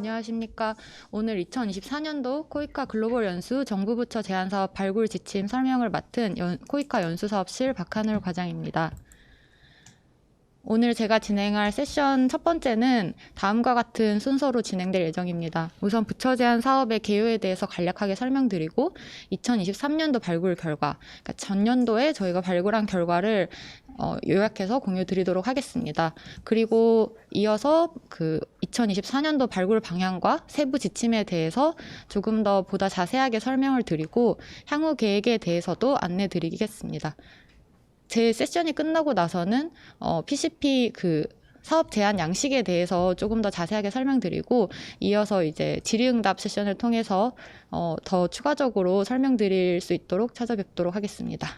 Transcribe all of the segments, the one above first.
안녕하십니까. 오늘 2024년도 코이카 글로벌 연수 정부부처 제안사업 발굴 지침 설명을 맡은 코이카 연수사업실 박하늘 과장입니다. 오늘 제가 진행할 세션 첫 번째는 다음과 같은 순서로 진행될 예정입니다. 우선 부처 제안 사업의 개요에 대해서 간략하게 설명드리고 2023년도 발굴 결과, 그러니까 전년도에 저희가 발굴한 결과를 요약해서 공유 드리도록 하겠습니다. 그리고 이어서 2024년도 발굴 방향과 세부 지침에 대해서 조금 더 보다 자세하게 설명을 드리고 향후 계획에 대해서도 안내 드리겠습니다. 제 세션이 끝나고 나서는 PCP 사업 제안 양식에 대해서 조금 더 자세하게 설명드리고 이어서 이제 질의응답 세션을 통해서 더 추가적으로 설명드릴 수 있도록 찾아뵙도록 하겠습니다.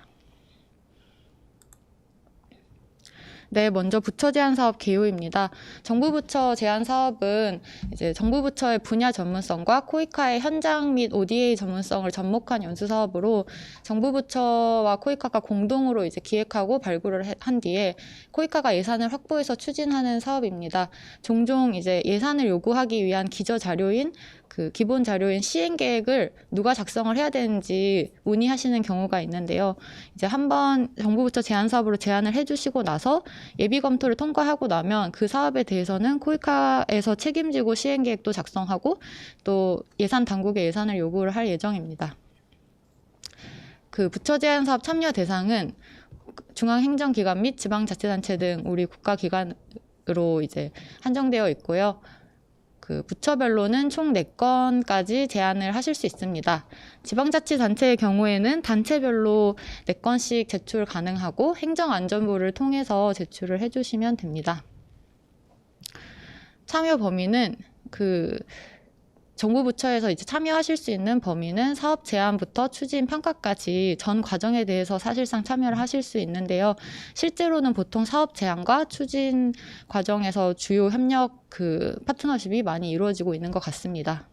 네, 먼저 부처 제안 사업 개요입니다. 정부 부처 제안 사업은 이제 정부 부처의 분야 전문성과 코이카의 현장 및 ODA 전문성을 접목한 연수 사업으로 정부 부처와 코이카가 공동으로 이제 기획하고 발굴을 한 뒤에 코이카가 예산을 확보해서 추진하는 사업입니다. 종종 이제 예산을 요구하기 위한 기저 자료인 기본 자료인 시행 계획을 누가 작성을 해야 되는지 문의하시는 경우가 있는데요. 이제 한번 정부 부처 제안 사업으로 제안을 해주시고 나서 예비 검토를 통과하고 나면 그 사업에 대해서는 코이카에서 책임지고 시행 계획도 작성하고 또 예산 당국의 예산을 요구를 할 예정입니다. 부처 제안 사업 참여 대상은 중앙행정기관 및 지방자치단체 등 우리 국가기관으로 이제 한정되어 있고요. 부처별로는 총 4건까지 제안을 하실 수 있습니다. 지방자치단체의 경우에는 단체별로 4건씩 제출 가능하고 행정안전부를 통해서 제출을 해주시면 됩니다. 참여 범위는 정부 부처에서 이제 참여하실 수 있는 범위는 사업 제안부터 추진 평가까지 전 과정에 대해서 사실상 참여를 하실 수 있는데요. 실제로는 보통 사업 제안과 추진 과정에서 주요 협력 파트너십이 많이 이루어지고 있는 것 같습니다.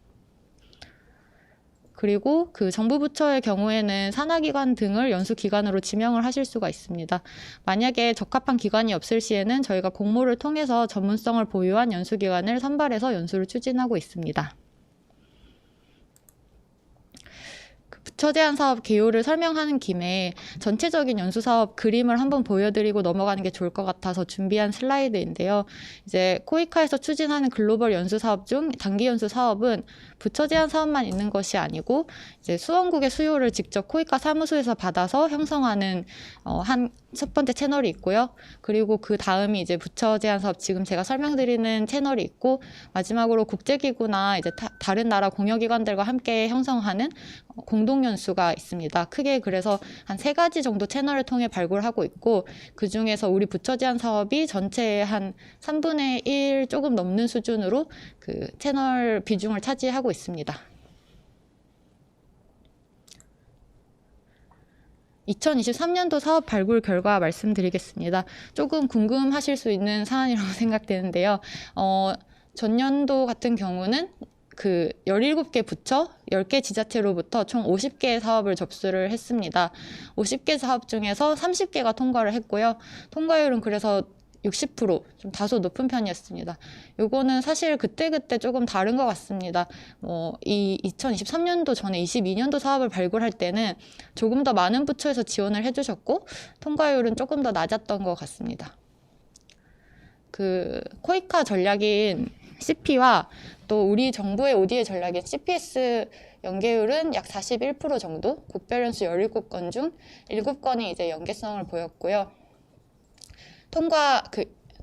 그리고 정부 부처의 경우에는 산하기관 등을 연수기관으로 지명을 하실 수가 있습니다. 만약에 적합한 기관이 없을 시에는 저희가 공모를 통해서 전문성을 보유한 연수기관을 선발해서 연수를 추진하고 있습니다. 부처 제안 사업 개요를 설명하는 김에 전체적인 연수 사업 그림을 한번 보여드리고 넘어가는 게 좋을 것 같아서 준비한 슬라이드인데요. 이제 코이카에서 추진하는 글로벌 연수 사업 중 단기 연수 사업은 부처 제안 사업만 있는 것이 아니고 이제 수원국의 수요를 직접 코이카 사무소에서 받아서 형성하는 첫 번째 채널이 있고요. 그리고 그 다음이 이제 부처 제안 사업 지금 제가 설명드리는 채널이 있고 마지막으로 국제기구나 이제 다른 나라 공여기관들과 함께 형성하는 공동연수가 있습니다. 크게 그래서 한 3가지 정도 채널을 통해 발굴하고 있고 그 중에서 우리 부처 제안 사업이 전체의 한 3분의 1 조금 넘는 수준으로 채널 비중을 차지하고 있습니다. 2023년도 사업 발굴 결과 말씀드리겠습니다. 조금 궁금하실 수 있는 사안이라고 생각되는데요. 전년도 같은 경우는 17개 부처, 10개 지자체로부터 총 50개의 사업을 접수를 했습니다. 50개 사업 중에서 30개가 통과를 했고요. 통과율은 그래서 60%, 좀 다소 높은 편이었습니다. 요거는 사실 그때그때 조금 다른 것 같습니다. 이 2023년도 전에 22년도 사업을 발굴할 때는 조금 더 많은 부처에서 지원을 해주셨고 통과율은 조금 더 낮았던 것 같습니다. 코이카 전략인 CP와 또 우리 정부의 ODA 전략인 CPS 연계율은 약 41% 정도, 국별연수 17건 중 7건이 이제 연계성을 보였고요.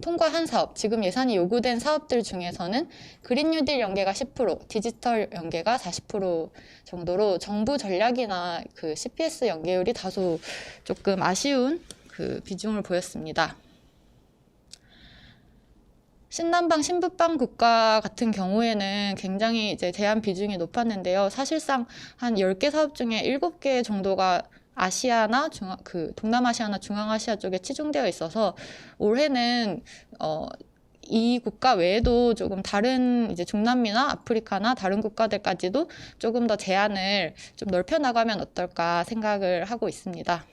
통과한 사업, 지금 예산이 요구된 사업들 중에서는 그린 뉴딜 연계가 10%, 디지털 연계가 40% 정도로 정부 전략이나 CPS 연계율이 다소 조금 아쉬운 비중을 보였습니다. 신남방, 신북방 국가 같은 경우에는 굉장히 이제 제한 비중이 높았는데요. 사실상 한 10개 사업 중에 7개 정도가 아시아나 동남아시아나 중앙아시아 쪽에 치중되어 있어서 올해는 이 국가 외에도 조금 다른 이제 중남미나 아프리카나 다른 국가들까지도 조금 더 제한을 좀 넓혀 나가면 어떨까 생각을 하고 있습니다.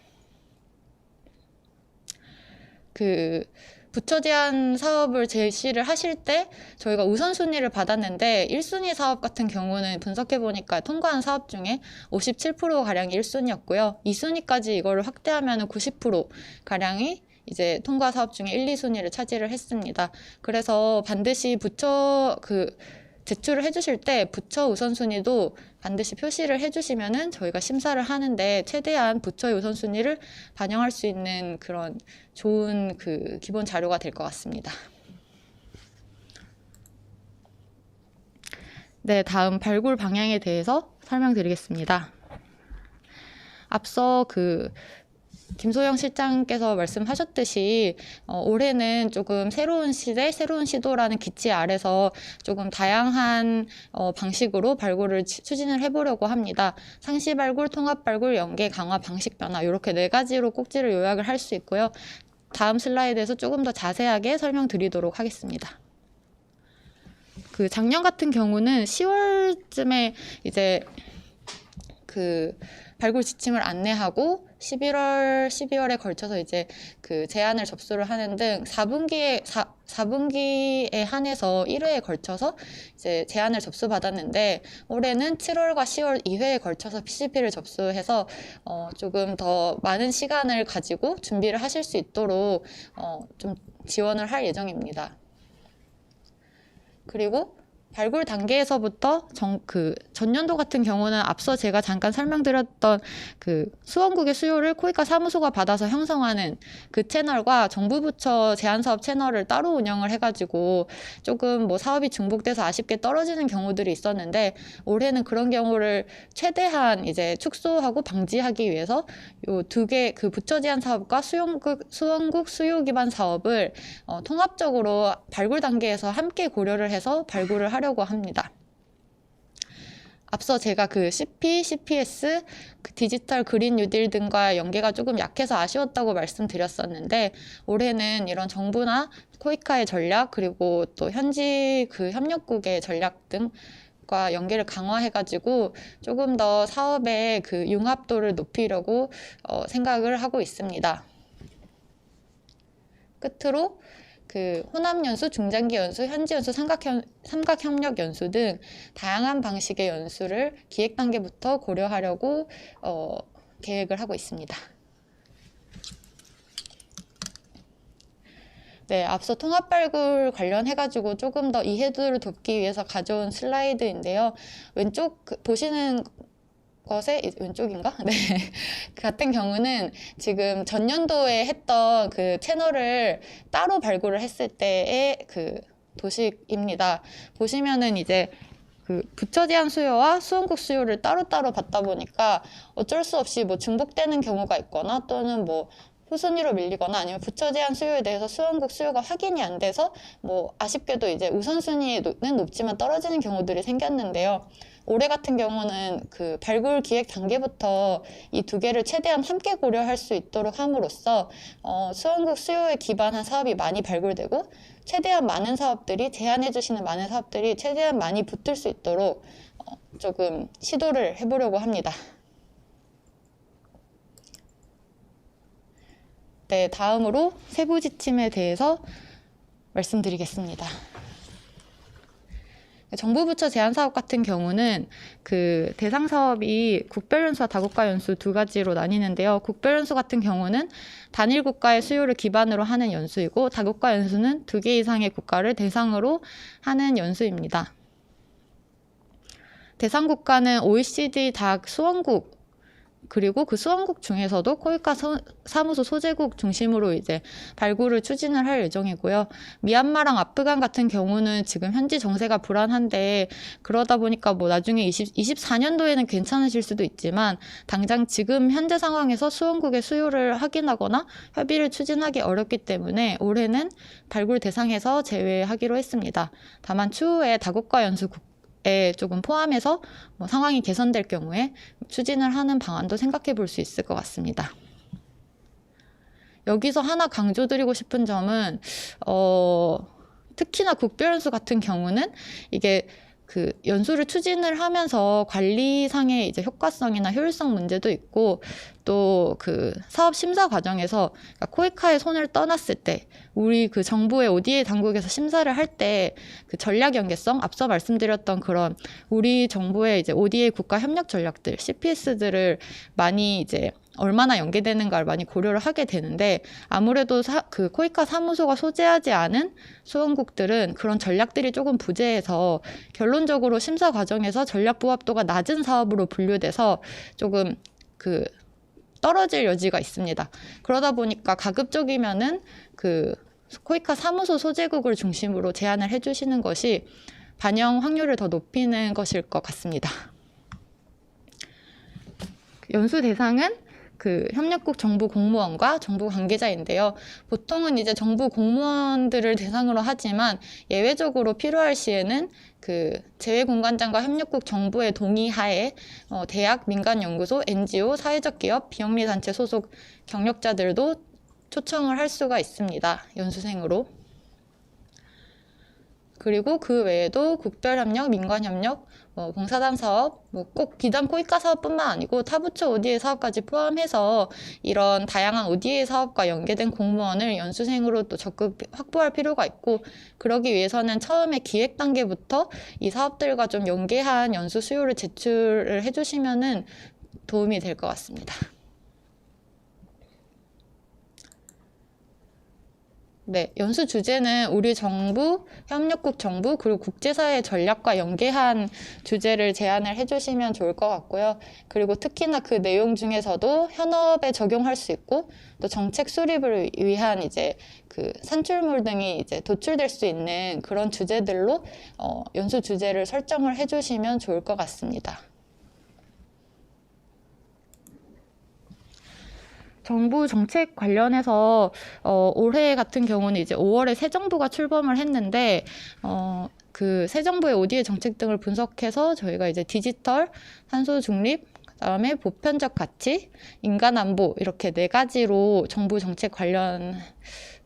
부처 제한 사업을 제시를 하실 때 저희가 우선순위를 받았는데 1순위 사업 같은 경우는 분석해보니까 통과한 사업 중에 57%가량이 1순위였고요. 2순위까지 이거를 확대하면 90%가량이 이제 통과 사업 중에 1, 2순위를 차지를 했습니다. 그래서 반드시 부처 제출을 해주실 때 부처 우선순위도 반드시 표시를 해주시면은 저희가 심사를 하는데 최대한 부처의 우선순위를 반영할 수 있는 그런 좋은 기본 자료가 될 것 같습니다. 네, 다음 발굴 방향에 대해서 설명드리겠습니다. 앞서 김소영 실장께서 말씀하셨듯이 올해는 조금 새로운 시대, 새로운 시도라는 기치 아래서 조금 다양한 방식으로 발굴을 추진을 해보려고 합니다. 상시 발굴, 통합 발굴, 연계 강화, 방식 변화 이렇게 4가지로 꼭지를 요약을 할 수 있고요. 다음 슬라이드에서 조금 더 자세하게 설명드리도록 하겠습니다. 작년 같은 경우는 10월쯤에 이제 발굴 지침을 안내하고 11월, 12월에 걸쳐서 이제 제안을 접수를 하는 등 4분기에 한해서 1회에 걸쳐서 이제 제안을 접수받았는데 올해는 7월과 10월 2회에 걸쳐서 PCP를 접수해서 조금 더 많은 시간을 가지고 준비를 하실 수 있도록 좀 지원을 할 예정입니다. 그리고 발굴 단계에서부터 전년도 같은 경우는 앞서 제가 잠깐 설명드렸던 수원국의 수요를 코이카 사무소가 받아서 형성하는 채널과 정부 부처 제안사업 채널을 따로 운영을 해가지고 조금 사업이 중복돼서 아쉽게 떨어지는 경우들이 있었는데 올해는 그런 경우를 최대한 이제 축소하고 방지하기 위해서 요 2개 부처 제안 사업과 수원국 수요 기반 사업을 통합적으로 발굴 단계에서 함께 고려를 해서 발굴을 하려고 합니다. 앞서 제가 CP, CPS, 디지털 그린 뉴딜 등과 연계가 조금 약해서 아쉬웠다고 말씀드렸었는데 올해는 이런 정부나 코이카의 전략 그리고 또 현지 협력국의 전략 등과 연계를 강화해가지고 조금 더 사업의 융합도를 높이려고 생각을 하고 있습니다. 끝으로 호남 연수, 중장기 연수, 현지 연수, 삼각 협력 연수 등 다양한 방식의 연수를 기획 단계부터 고려하려고 계획을 하고 있습니다. 네, 앞서 통합 발굴 관련해가지고 조금 더 이해도를 돕기 위해서 가져온 슬라이드인데요. 왼쪽 보시는 것의 왼쪽인가? 네. 같은 경우는 지금 전년도에 했던 채널을 따로 발굴을 했을 때의 도식입니다. 보시면은 이제 부처 제한 수요와 수원국 수요를 따로따로 받다 보니까 어쩔 수 없이 중복되는 경우가 있거나 또는 후순위로 밀리거나 아니면 부처 제한 수요에 대해서 수원국 수요가 확인이 안 돼서 아쉽게도 이제 우선순위는 높지만 떨어지는 경우들이 생겼는데요. 올해 같은 경우는 발굴 기획 단계부터 이 2개를 최대한 함께 고려할 수 있도록 함으로써 수원국 수요에 기반한 사업이 많이 발굴되고 최대한 많은 사업들이 제안해 주시는 많은 사업들이 최대한 많이 붙을 수 있도록 조금 시도를 해보려고 합니다. 네, 다음으로 세부 지침에 대해서 말씀드리겠습니다. 정부 부처 제안 사업 같은 경우는 대상 사업이 국별 연수와 다국가 연수 2가지로 나뉘는데요. 국별 연수 같은 경우는 단일 국가의 수요를 기반으로 하는 연수이고 다국가 연수는 2개 이상의 국가를 대상으로 하는 연수입니다. 대상 국가는 OECD 닥 수원국 그리고 수원국 중에서도 코이카 사무소 소재국 중심으로 이제 발굴을 추진을 할 예정이고요. 미얀마랑 아프간 같은 경우는 지금 현지 정세가 불안한데 그러다 보니까 나중에 24년도에는 괜찮으실 수도 있지만 당장 지금 현재 상황에서 수원국의 수요를 확인하거나 협의를 추진하기 어렵기 때문에 올해는 발굴 대상에서 제외하기로 했습니다. 다만 추후에 다국가 연수국 조금 포함해서 상황이 개선될 경우에 추진을 하는 방안도 생각해 볼 수 있을 것 같습니다. 여기서 하나 강조드리고 싶은 점은 특히나 국별 연수 같은 경우는 이게 그 연수를 추진을 하면서 관리상의 이제 효과성이나 효율성 문제도 있고, 또 그 사업 심사 과정에서 그러니까 코이카의 손을 떠났을 때 우리 그 정부의 ODA 당국에서 심사를 할 때 그 전략 연계성, 앞서 말씀드렸던 그런 우리 정부의 이제 ODA 국가 협력 전략들, CPS들을 많이 이제 얼마나 연계되는가를 많이 고려를 하게 되는데, 아무래도 그 코이카 사무소가 소재하지 않은 수원국들은 그런 전략들이 조금 부재해서 결론적으로 심사 과정에서 전략 부합도가 낮은 사업으로 분류돼서 조금 그 떨어질 여지가 있습니다. 그러다 보니까 가급적이면은 그 코이카 사무소 소재국을 중심으로 제안을 해주시는 것이 반영 확률을 더 높이는 것일 것 같습니다. 연수 대상은 그 협력국 정부 공무원과 정부 관계자인데요. 보통은 이제 정부 공무원들을 대상으로 하지만 예외적으로 필요할 시에는 그 재외공관장과 협력국 정부의 동의하에 대학, 민간연구소, NGO, 사회적 기업, 비영리단체 소속 경력자들도 초청을 할 수가 있습니다. 연수생으로. 그리고 그 외에도 국별협력, 민관협력, 봉사단 사업, 꼭 비단 코이카 사업뿐만 아니고 타부처 ODA 사업까지 포함해서 이런 다양한 ODA 사업과 연계된 공무원을 연수생으로 또 적극 확보할 필요가 있고, 그러기 위해서는 처음에 기획 단계부터 이 사업들과 좀 연계한 연수 수요를 제출을 해주시면은 도움이 될 것 같습니다. 네, 연수 주제는 우리 정부, 협력국 정부, 그리고 국제사회 전략과 연계한 주제를 제안을 해주시면 좋을 것 같고요. 그리고 특히나 그 내용 중에서도 현업에 적용할 수 있고, 또 정책 수립을 위한 이제 그 산출물 등이 이제 도출될 수 있는 그런 주제들로 연수 주제를 설정을 해주시면 좋을 것 같습니다. 정부 정책 관련해서 올해 같은 경우는 이제 5월에 새 정부가 출범을 했는데 그 새 정부의 ODA 정책 등을 분석해서 저희가 이제 디지털, 탄소 중립, 그다음에 보편적 가치, 인간 안보 이렇게 4가지로 정부 정책 관련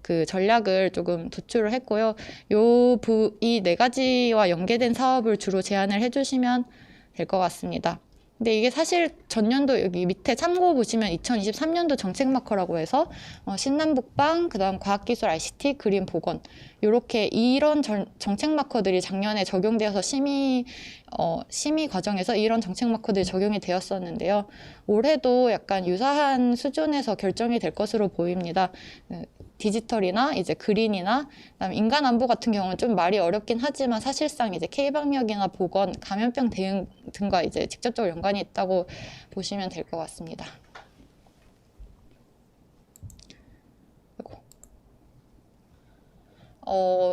그 전략을 조금 도출을 했고요. 이 4가지와 연계된 사업을 주로 제안을 해주시면 될 것 같습니다. 근데 이게 사실 전년도 여기 밑에 참고 보시면 2023년도 정책 마커라고 해서 신남북방, 그다음 과학기술 ICT, 그린 보건 이렇게 이런 정책 마커들이 작년에 적용되어서 심의 과정에서 이런 정책 마커들이 적용이 되었었는데요. 올해도 약간 유사한 수준에서 결정이 될 것으로 보입니다. 디지털이나 이제 그린이나 그다음에 인간 안보 같은 경우는 좀 말이 어렵긴 하지만 사실상 이제 K방역이나 보건, 감염병 대응 등과 이제 직접적으로 연관이 있다고 보시면 될 것 같습니다.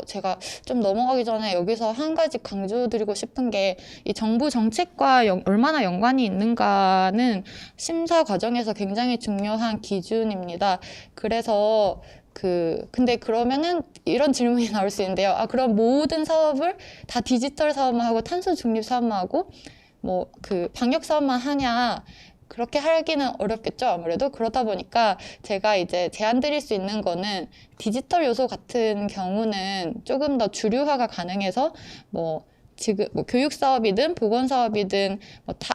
제가 좀 넘어가기 전에 여기서 한 가지 강조드리고 싶은 게, 이 정부 정책과 얼마나 연관이 있는가는 심사 과정에서 굉장히 중요한 기준입니다. 그래서 근데 그러면은 이런 질문이 나올 수 있는데요. 그럼 모든 사업을 다 디지털 사업만 하고 탄소 중립 사업만 하고 방역 사업만 하냐? 그렇게 하기는 어렵겠죠, 아무래도. 그러다 보니까 제가 이제 제안 드릴 수 있는 거는 디지털 요소 같은 경우는 조금 더 주류화가 가능해서 지금 교육 사업이든 보건 사업이든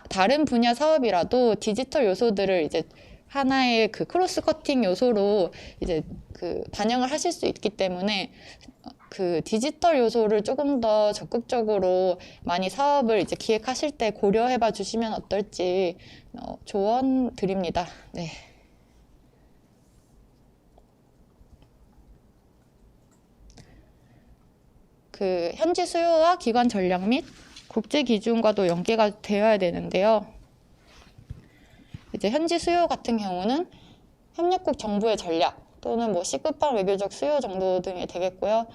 다른 분야 사업이라도 디지털 요소들을 이제 하나의 그 크로스 커팅 요소로 이제 반영을 하실 수 있기 때문에 그 디지털 요소를 조금 더 적극적으로 많이 사업을 이제 기획하실 때 고려해 봐 주시면 어떨지 조언 드립니다. 네. 현지 수요와 기관 전략 및 국제 기준과도 연계가 되어야 되는데요. 이제 현지 수요 같은 경우는 협력국 정부의 전략 또는 시급한 외교적 수요 정도 등이 되겠고요.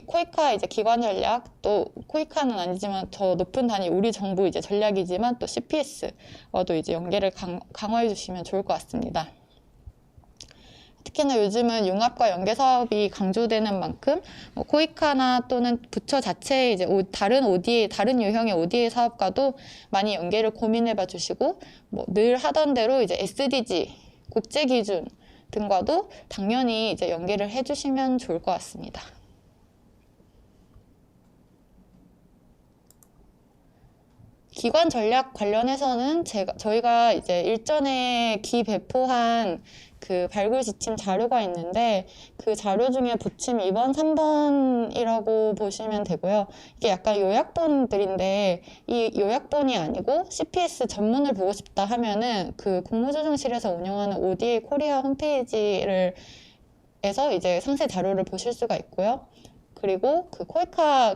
코이카 이제 기관 전략, 또 코이카는 아니지만 더 높은 단위 우리 정부 이제 전략이지만 또 CPS와도 이제 연계를 강화해 주시면 좋을 것 같습니다. 특히나 요즘은 융합과 연계 사업이 강조되는 만큼 코이카나 또는 부처 자체의 이제 다른 ODA, 다른 유형의 ODA 사업과도 많이 연계를 고민해봐 주시고, 늘 하던 대로 이제 SDG, 국제 기준 등과도 당연히 이제 연계를 해주시면 좋을 것 같습니다. 기관 전략 관련해서는 저희가 이제 일전에 기배포한 그 발굴 지침 자료가 있는데 그 자료 중에 부침 2번, 3번이라고 보시면 되고요. 이게 약간 요약본들인데 이 요약본이 아니고 CPS 전문을 보고 싶다 하면은 그 국무조정실에서 운영하는 ODA 코리아 홈페이지를 에서 이제 상세 자료를 보실 수가 있고요. 그리고 그 코이카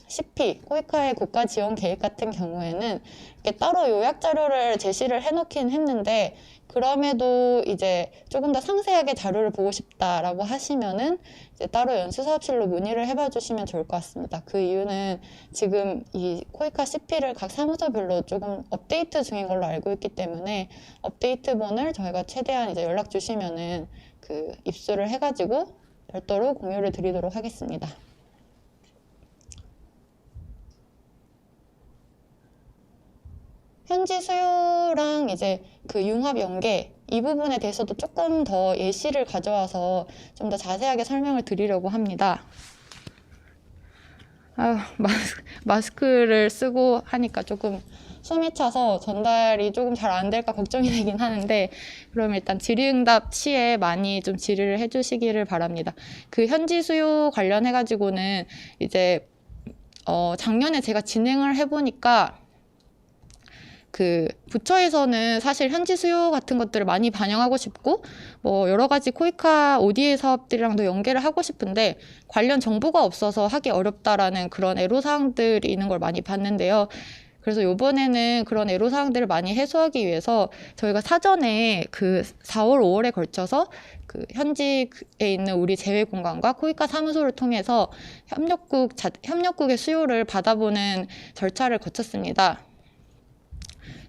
CP, 코이카의 국가 지원 계획 같은 경우에는 이렇게 따로 요약 자료를 제시를 해놓긴 했는데 그럼에도 이제 조금 더 상세하게 자료를 보고 싶다라고 하시면은 이제 따로 연수사업실로 문의를 해봐 주시면 좋을 것 같습니다. 그 이유는 지금 이 코이카 CP를 각 사무소별로 조금 업데이트 중인 걸로 알고 있기 때문에 업데이트본을 저희가 최대한 이제 연락 주시면은 그 입수를 해가지고 별도로 공유를 드리도록 하겠습니다. 현지 수요랑 이제 그 융합 연계 이 부분에 대해서도 조금 더 예시를 가져와서 좀 더 자세하게 설명을 드리려고 합니다. 마스크를 쓰고 하니까 조금 숨이 차서 전달이 조금 잘 안 될까 걱정이 되긴 하는데 그럼 일단 질의응답 시에 많이 좀 질의를 해주시기를 바랍니다. 그 현지 수요 관련해가지고는 이제 작년에 제가 진행을 해보니까 그 부처에서는 사실 현지 수요 같은 것들을 많이 반영하고 싶고 뭐 여러 가지 코이카 ODA 사업들이랑도 연계를 하고 싶은데 관련 정보가 없어서 하기 어렵다라는 그런 애로사항들이 있는 걸 많이 봤는데요. 그래서 이번에는 그런 애로사항들을 많이 해소하기 위해서 저희가 사전에 그 4월, 5월에 걸쳐서 그 현지에 있는 우리 재외공관과 코이카 사무소를 통해서 협력국의 수요를 받아보는 절차를 거쳤습니다.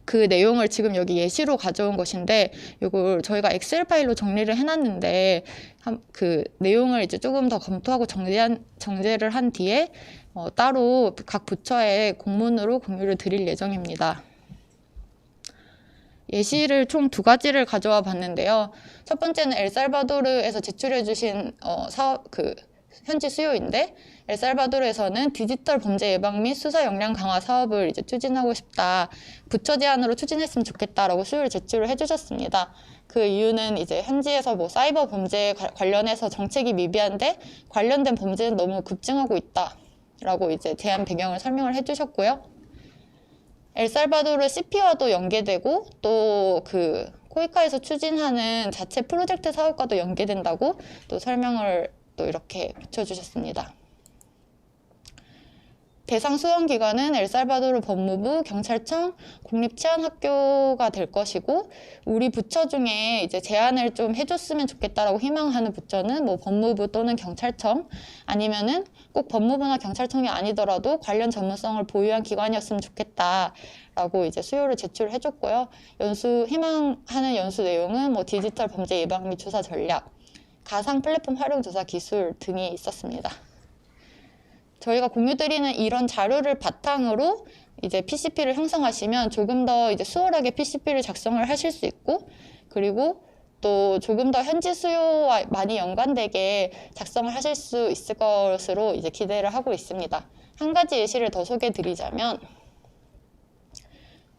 그 내용을 지금 여기 예시로 가져온 것인데 이걸 저희가 엑셀 파일로 정리를 해놨는데 그 내용을 이제 조금 더 검토하고 정제를 한 뒤에 따로 각 부처에 공문으로 공유를 드릴 예정입니다. 예시를 총 2가지를 가져와 봤는데요. 첫 번째는 엘살바도르에서 제출해 주신 현지 수요인데 엘살바도르에서는 디지털 범죄 예방 및 수사 역량 강화 사업을 이제 추진하고 싶다. 부처 제안으로 추진했으면 좋겠다라고 수요를 제출을 해주셨습니다. 그 이유는 이제 현지에서 뭐 사이버 범죄 관련해서 정책이 미비한데 관련된 범죄는 너무 급증하고 있다라고 이제 제안 배경을 설명을 해주셨고요. 엘살바도르 CP와도 연계되고 또 그 코이카에서 추진하는 자체 프로젝트 사업과도 연계된다고 또 설명을 또 이렇게 붙여주셨습니다. 대상 수험기관은 엘살바도르 법무부, 경찰청, 국립치안학교가 될 것이고 우리 부처 중에 이제 제안을 좀 해줬으면 좋겠다라고 희망하는 부처는 뭐 법무부 또는 경찰청 아니면은 꼭 법무부나 경찰청이 아니더라도 관련 전문성을 보유한 기관이었으면 좋겠다라고 이제 수요를 제출해줬고요. 희망하는 연수 내용은 뭐 디지털 범죄 예방 및 조사 전략, 가상 플랫폼 활용 조사 기술 등이 있었습니다. 저희가 공유드리는 이런 자료를 바탕으로 이제 PCP를 형성하시면 조금 더 이제 수월하게 PCP를 작성을 하실 수 있고 그리고 또 조금 더 현지 수요와 많이 연관되게 작성을 하실 수 있을 것으로 이제 기대를 하고 있습니다. 한 가지 예시를 더 소개해 드리자면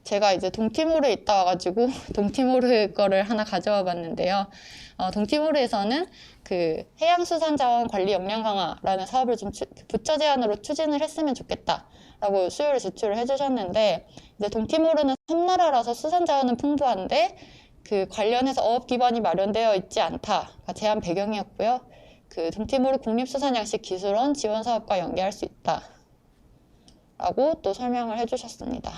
제가 이제 동티모르에 있다 와가지고 동티모르 거를 하나 가져와 봤는데요. 동티모르에서는 그 해양수산자원 관리 역량 강화라는 사업을 좀 부처 제안으로 추진을 했으면 좋겠다라고 수요를 제출을 해주셨는데 이제 동티모르는 섬나라라서 수산자원은 풍부한데 그 관련해서 어업 기반이 마련되어 있지 않다가 제안 배경이었고요. 그 동티모르 국립수산양식기술원 지원 사업과 연계할 수 있다라고 또 설명을 해주셨습니다.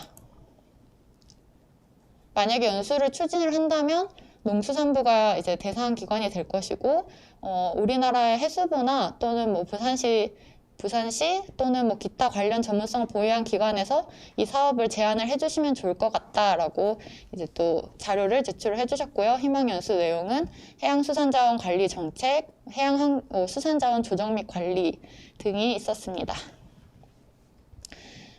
만약에 연수를 추진을 한다면 농수산부가 이제 대상 기관이 될 것이고 우리나라의 해수부나 또는 뭐 부산시 또는 뭐 기타 관련 전문성을 보유한 기관에서 이 사업을 제안을 해주시면 좋을 것 같다라고 이제 또 자료를 제출을 해주셨고요. 희망 연수 내용은 해양수산자원 관리 정책, 수산자원 조정 및 관리 등이 있었습니다.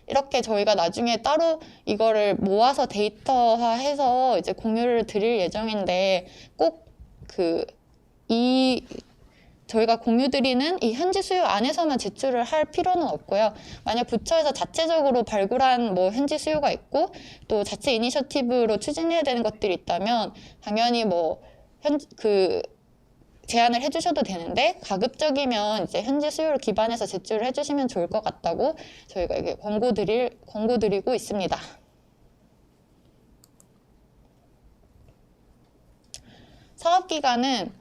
이렇게 저희가 나중에 따로 이거를 모아서 데이터화해서 이제 공유를 드릴 예정인데 꼭 이 저희가 공유드리는 이 현지 수요 안에서만 제출을 할 필요는 없고요. 만약 부처에서 자체적으로 발굴한 뭐 현지 수요가 있고 또 자체 이니셔티브로 추진해야 되는 것들이 있다면 당연히 뭐 제안을 해주셔도 되는데 가급적이면 이제 현지 수요를 기반해서 제출을 해주시면 좋을 것 같다고 저희가 이게 권고드리고 있습니다. 사업 기간은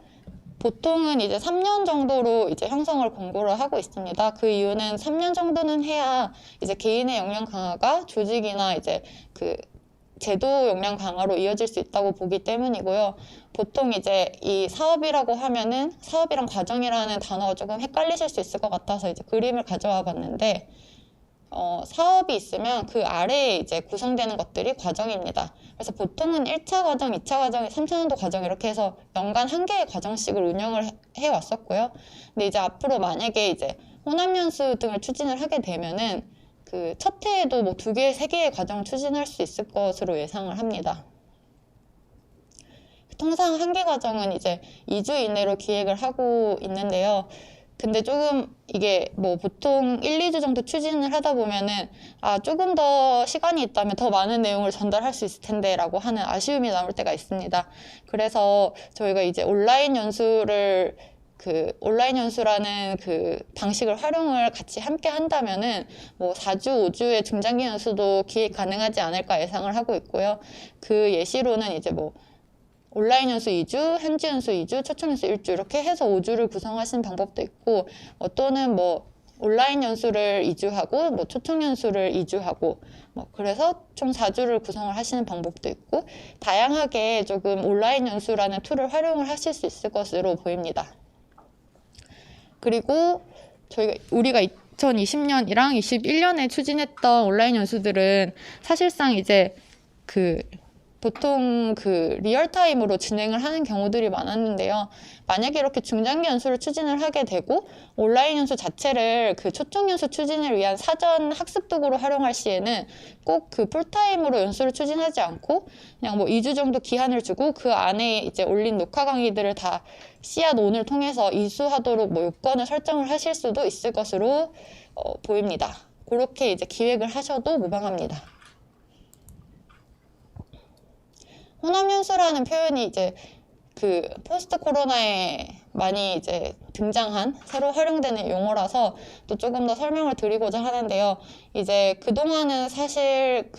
보통은 이제 3년 정도로 이제 형성을 권고를 하고 있습니다. 그 이유는 3년 정도는 해야 이제 개인의 역량 강화가 조직이나 이제 그 제도 역량 강화로 이어질 수 있다고 보기 때문이고요. 보통 이제 이 사업이라고 하면은 사업이랑 과정이라는 단어가 조금 헷갈리실 수 있을 것 같아서 이제 그림을 가져와 봤는데 사업이 있으면 그 아래에 이제 구성되는 것들이 과정입니다. 그래서 보통은 1차 과정, 2차 과정, 3차년도 과정 이렇게 해서 연간 한 개의 과정씩을 운영을 해왔었고요. 근데 이제 앞으로 만약에 이제 호남연수 등을 추진을 하게 되면은 그 첫 해에도 뭐 2개, 3개의 과정을 추진할 수 있을 것으로 예상을 합니다. 통상 한 개 과정은 이제 2주 이내로 기획을 하고 있는데요. 근데 조금 이게 뭐 보통 1, 2주 정도 추진을 하다 보면은 조금 더 시간이 있다면 더 많은 내용을 전달할 수 있을 텐데 라고 하는 아쉬움이 남을 때가 있습니다. 그래서 저희가 이제 온라인 연수라는 그 방식을 활용을 같이 함께 한다면은 뭐 4주, 5주의 중장기 연수도 기획 가능하지 않을까 예상을 하고 있고요. 그 예시로는 이제 뭐 온라인 연수 2주, 현지 연수 2주, 초청 연수 1주 이렇게 해서 5주를 구성하시는 방법도 있고 또는 뭐 온라인 연수를 2주 하고 뭐 초청 연수를 2주 하고 뭐 그래서 총 4주를 구성을 하시는 방법도 있고 다양하게 조금 온라인 연수라는 툴을 활용을 하실 수 있을 것으로 보입니다. 그리고 우리가 2020년이랑 21년에 추진했던 온라인 연수들은 사실상 이제 보통 리얼타임으로 진행을 하는 경우들이 많았는데요. 만약에 이렇게 중장기 연수를 추진을 하게 되고 온라인 연수 자체를 초청 연수 추진을 위한 사전 학습 도구로 활용할 시에는 꼭 풀타임으로 연수를 추진하지 않고 그냥 뭐 2주 정도 기한을 주고 그 안에 이제 올린 녹화 강의들을 다 씨앗1을 통해서 이수하도록 뭐 요건을 설정을 하실 수도 있을 것으로 보입니다. 그렇게 이제 기획을 하셔도 무방합니다. 호남연수라는 표현이 이제 포스트 코로나에 많이 이제 등장한 새로 활용되는 용어라서 또 조금 더 설명을 드리고자 하는데요. 이제 그동안은 사실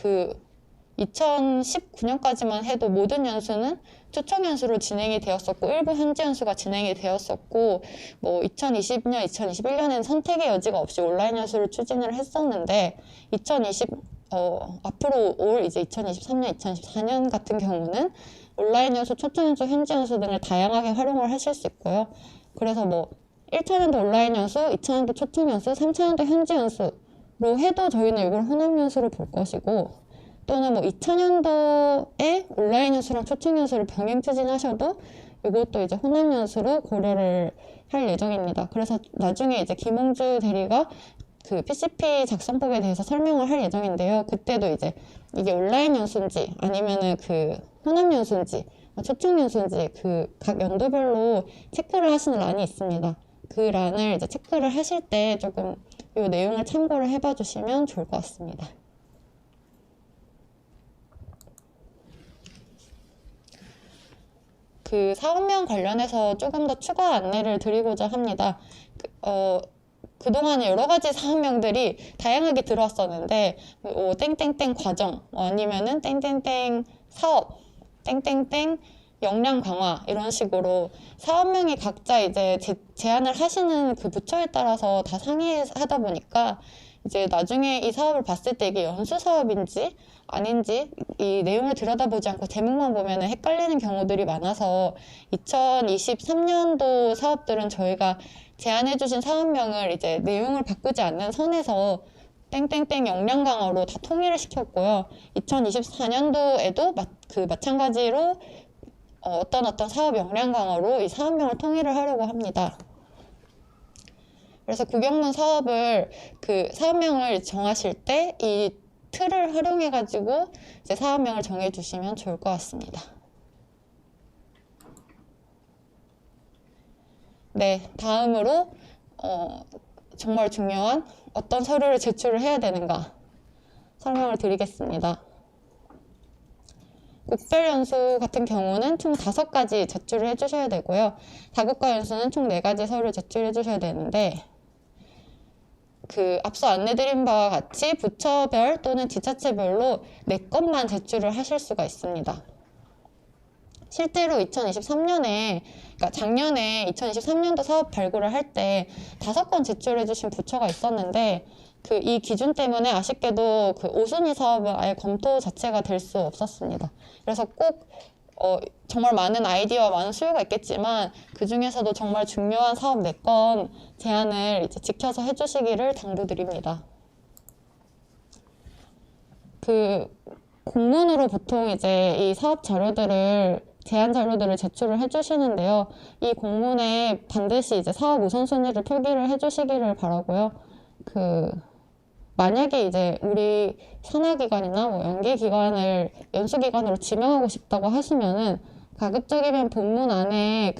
2019년까지만 해도 모든 연수는 초청 연수로 진행이 되었었고 일부 현지 연수가 진행이 되었었고 뭐 2020년, 2021년에는 선택의 여지가 없이 온라인 연수를 추진을 했었는데 앞으로 올 이제 2023년, 2024년 같은 경우는 온라인 연수, 초청 연수, 현지 연수 등을 다양하게 활용을 하실 수 있고요. 그래서 뭐 1차년도 온라인 연수, 2차년도 초청 연수, 3차년도 현지 연수로 해도 저희는 이걸 호남 연수로 볼 것이고 또는 뭐 2차년도에 온라인 연수랑 초청 연수를 병행 추진하셔도 이것도 이제 호남 연수로 고려를 할 예정입니다. 그래서 나중에 이제 김홍주 대리가 PCP 작성법에 대해서 설명을 할 예정인데요. 그때도 이제 이게 온라인 연수인지 아니면은 호남 연수인지 초청 연수인지 각 연도별로 체크를 하시는 란이 있습니다. 그 란을 이제 체크를 하실 때 조금 이 내용을 참고를 해봐 주시면 좋을 것 같습니다. 사업명 관련해서 조금 더 추가 안내를 드리고자 합니다. 그동안에 여러 가지 사업명들이 다양하게 들어왔었는데 땡땡땡 과정 아니면은 땡땡땡 사업 땡땡땡 역량 강화 이런 식으로 사업명이 각자 이제 제안을 하시는 부처에 따라서 다 상이하다 보니까 이제 나중에 이 사업을 봤을 때 이게 연수 사업인지 아닌지 이 내용을 들여다보지 않고 제목만 보면 헷갈리는 경우들이 많아서 2023년도 사업들은 저희가 제안해주신 사업명을 이제 내용을 바꾸지 않는 선에서 땡땡땡 역량 강화로 다 통일을 시켰고요. 2024년도에도 마찬가지로 어떤 사업 역량 강화로 이 사업명을 통일을 하려고 합니다. 그래서 구경문 사업을 사업명을 정하실 때 이 틀을 활용해가지고 이제 사업명을 정해주시면 좋을 것 같습니다. 네, 다음으로 정말 중요한 어떤 서류를 제출을 해야 되는가 설명을 드리겠습니다. 국별연수 같은 경우는 총 5가지 제출을 해주셔야 되고요. 다국가연수는 총 4가지 서류 제출해 주셔야 되는데, 앞서 안내드린 바와 같이 부처별 또는 지자체별로 4건만 제출을 하실 수가 있습니다. 실제로 2023년에, 그러니까 작년에 2023년도 사업 발굴을 할 때 5건 제출해 주신 부처가 있었는데, 이 기준 때문에 아쉽게도 5순위 사업은 아예 검토 자체가 될 수 없었습니다. 그래서 꼭 정말 많은 아이디어와 많은 수요가 있겠지만 그 중에서도 정말 중요한 사업 4건 제안을 이제 지켜서 해주시기를 당부드립니다. 공문으로 보통 이제 이 사업 자료들을 제안 자료들을 제출을 해주시는데요. 이 공문에 반드시 이제 사업 우선순위를 표기를 해주시기를 바라고요. 만약에 이제 우리 산하기관이나 뭐 연계기관을 연수기관으로 지명하고 싶다고 하시면은 가급적이면 본문 안에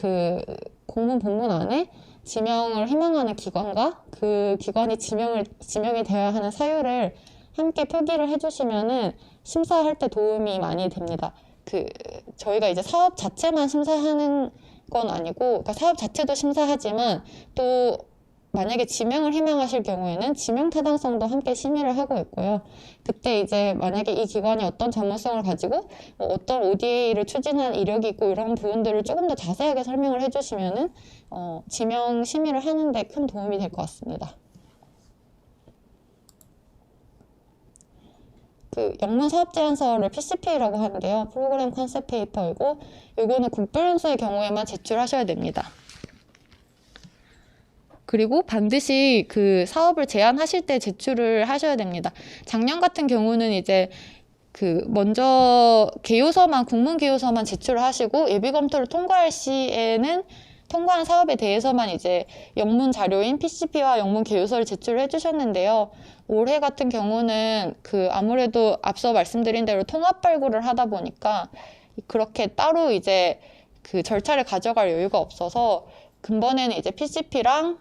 공문 본문 안에 지명을 희망하는 기관과 그 기관이 지명이 되어야 하는 사유를 함께 표기를 해주시면은 심사할 때 도움이 많이 됩니다. 저희가 이제 사업 자체만 심사하는 건 아니고, 그러니까 사업 자체도 심사하지만 또 만약에 지명을 희망하실 경우에는 지명 타당성도 함께 심의를 하고 있고요. 그때 이제 만약에 이 기관이 어떤 전문성을 가지고 어떤 ODA를 추진한 이력이 있고 이런 부분들을 조금 더 자세하게 설명을 해주시면은 지명 심의를 하는데 큰 도움이 될 것 같습니다. 영문 사업 제안서를 PCP라고 하는데요. 프로그램 컨셉 페이퍼이고, 이거는 국별연수의 경우에만 제출하셔야 됩니다. 그리고 반드시 사업을 제안하실 때 제출을 하셔야 됩니다. 작년 같은 경우는 이제 먼저 국문 개요서만 제출을 하시고 예비 검토를 통과할 시에는 통과한 사업에 대해서만 이제 영문 자료인 PCP와 영문 개요서를 제출을 해주셨는데요. 올해 같은 경우는 아무래도 앞서 말씀드린 대로 통합 발굴을 하다 보니까 그렇게 따로 이제 절차를 가져갈 여유가 없어서 근본에는 이제 PCP랑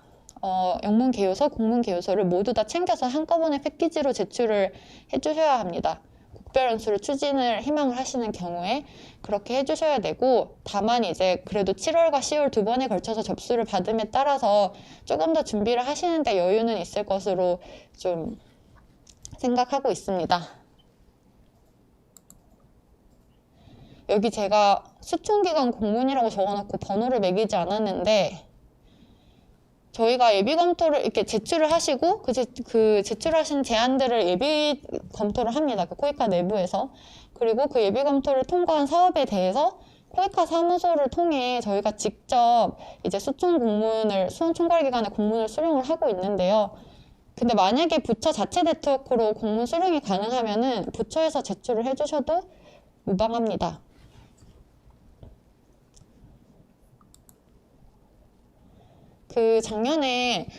영문 개요서, 국문 개요서를 모두 다 챙겨서 한꺼번에 패키지로 제출을 해주셔야 합니다. 국별연수를 추진을 희망을 하시는 경우에 그렇게 해주셔야 되고, 다만 이제 그래도 7월과 10월 2번에 걸쳐서 접수를 받음에 따라서 조금 더 준비를 하시는데 여유는 있을 것으로 좀 생각하고 있습니다. 여기 제가 수총기관 공문이라고 적어놓고 번호를 매기지 않았는데, 저희가 예비 검토를 이렇게 제출을 하시고 제출하신 제안들을 예비 검토를 합니다. 코이카 내부에서. 그리고 예비 검토를 통과한 사업에 대해서 코이카 사무소를 통해 저희가 직접 이제 수원총괄기관에 공문을 수령을 하고 있는데요. 근데 만약에 부처 자체 네트워크로 공문 수령이 가능하면은 부처에서 제출을 해주셔도 무방합니다. 작년에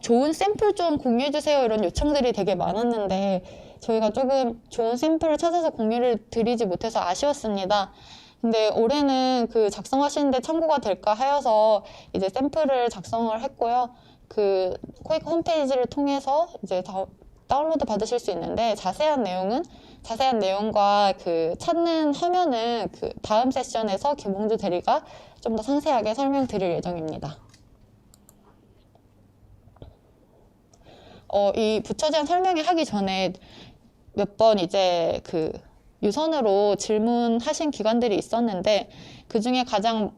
좋은 샘플 좀 공유해주세요 이런 요청들이 되게 많았는데 저희가 조금 좋은 샘플을 찾아서 공유를 드리지 못해서 아쉬웠습니다. 근데 올해는 작성하시는데 참고가 될까 하여서 이제 샘플을 작성을 했고요. 코이카 홈페이지를 통해서 이제 다운로드 받으실 수 있는데 자세한 내용과 찾는 화면은 다음 세션에서 김홍주 대리가 좀 더 상세하게 설명드릴 예정입니다. 이 부처 제안 설명회 하기 전에 몇 번 이제 유선으로 질문하신 기관들이 있었는데 그 중에 가장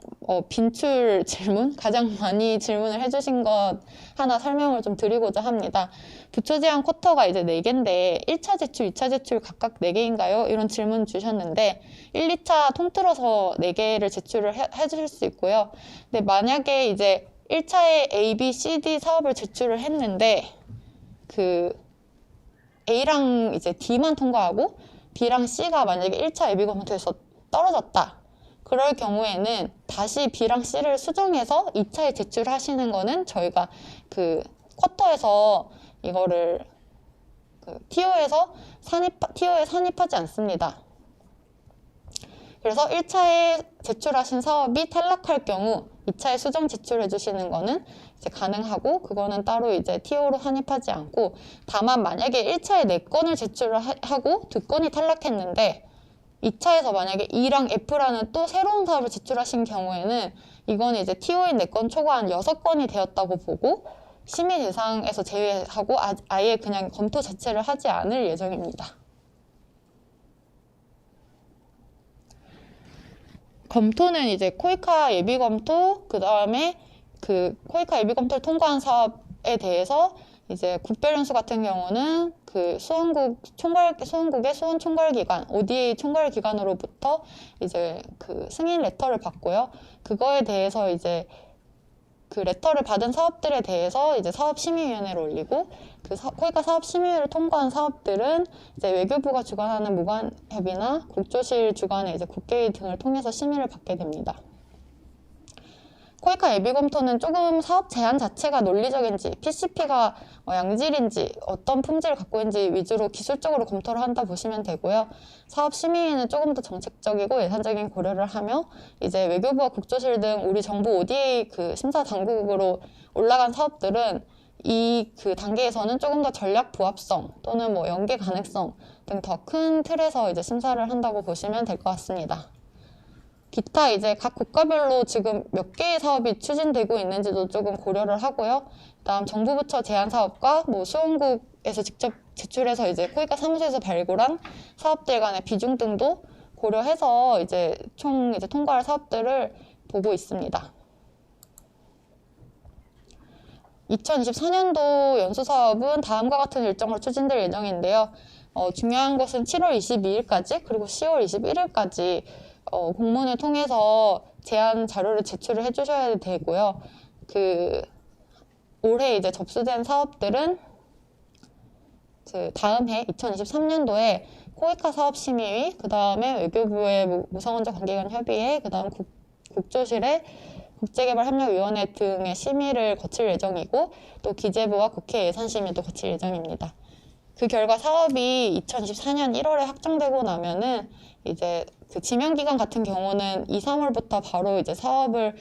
빈출 질문, 가장 많이 질문을 해주신 것 하나 설명을 좀 드리고자 합니다. 부처 제안 쿼터가 이제 4개인데 1차 제출, 2차 제출 각각 4개인가요? 이런 질문 주셨는데 1, 2차 통틀어서 4개를 제출을 해주실 수 있고요. 근데 만약에 이제 1차에 A, B, C, D 사업을 제출을 했는데 A랑 이제 D만 통과하고 B랑 C가 만약에 1차 예비 검토에서 떨어졌다. 그럴 경우에는 다시 B랑 C를 수정해서 2차에 제출하시는 거는 저희가 쿼터에서 이거를 TO에 산입하지 않습니다. 그래서 1차에 제출하신 사업이 탈락할 경우 2차에 수정 지출해 주시는 거는 이제 가능하고, 그거는 따로 이제 TO로 산입하지 않고, 다만 만약에 1차에 4건을 제출을 하고 2건이 탈락했는데 2차에서 만약에 E랑 F라는 또 새로운 사업을 제출하신 경우에는 이거는 이제 TO인 4건 초과한 6건이 되었다고 보고 심의 대상에서 제외하고 아예 그냥 검토 자체를 하지 않을 예정입니다. 검토는 이제 코이카 예비 검토, 그 다음에 그 코이카 예비 검토를 통과한 사업에 대해서 이제 국별연수 같은 경우는 그 수원국의 수원 총괄기관, ODA 총괄기관으로부터 이제 그 승인 레터를 받고요. 그거에 대해서 이제 그 레터를 받은 사업들에 대해서 이제 사업심의위원회를 올리고, 그 코이카 사업심의위를 통과한 사업들은 이제 외교부가 주관하는 무관협의나 국조실 주관의 이제 국회의 등을 통해서 심의를 받게 됩니다. 코이카 예비검토는 조금 사업 제안 자체가 논리적인지, PCP가 양질인지, 어떤 품질을 갖고 있는지 위주로 기술적으로 검토를 한다 보시면 되고요. 사업 심의는 조금 더 정책적이고 예산적인 고려를 하며 이제 외교부와 국조실 등 우리 정부 ODA 그 심사 당국으로 올라간 사업들은 이 그 단계에서는 조금 더 전략 부합성 또는 뭐 연계 가능성 등 더 큰 틀에서 이제 심사를 한다고 보시면 될 것 같습니다. 기타 이제 각 국가별로 지금 몇 개의 사업이 추진되고 있는지도 조금 고려를 하고요. 그다음 정부 부처 제안 사업과 뭐 수원국에서 직접 제출해서 이제 코이카 사무소에서 발굴한 사업들 간의 비중 등도 고려해서 이제 총 이제 통과할 사업들을 보고 있습니다. 2024년도 연수 사업은 다음과 같은 일정으로 추진될 예정인데요. 중요한 것은 7월 22일까지 그리고 10월 21일까지 공문을 통해서 제안 자료를 제출을 해주셔야 되고요. 그 올해 이제 접수된 사업들은 그 다음 해 2023년도에 코이카 사업심의위, 그 다음에 외교부의 무상원자 관계기관 협의회, 그 다음 국조실의 국제개발협력위원회 등의 심의를 거칠 예정이고, 또 기재부와 국회 예산심의도 거칠 예정입니다. 그 결과 사업이 2024년 1월에 확정되고 나면은 이제 그 지명기간 같은 경우는 2, 3월부터 바로 이제 사업을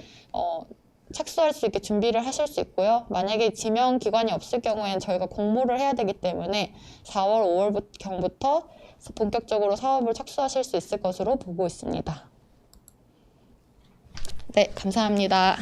착수할 수 있게 준비를 하실 수 있고요. 만약에 지명기관이 없을 경우에는 저희가 공모를 해야 되기 때문에 4월, 5월경부터 본격적으로 사업을 착수하실 수 있을 것으로 보고 있습니다. 네, 감사합니다.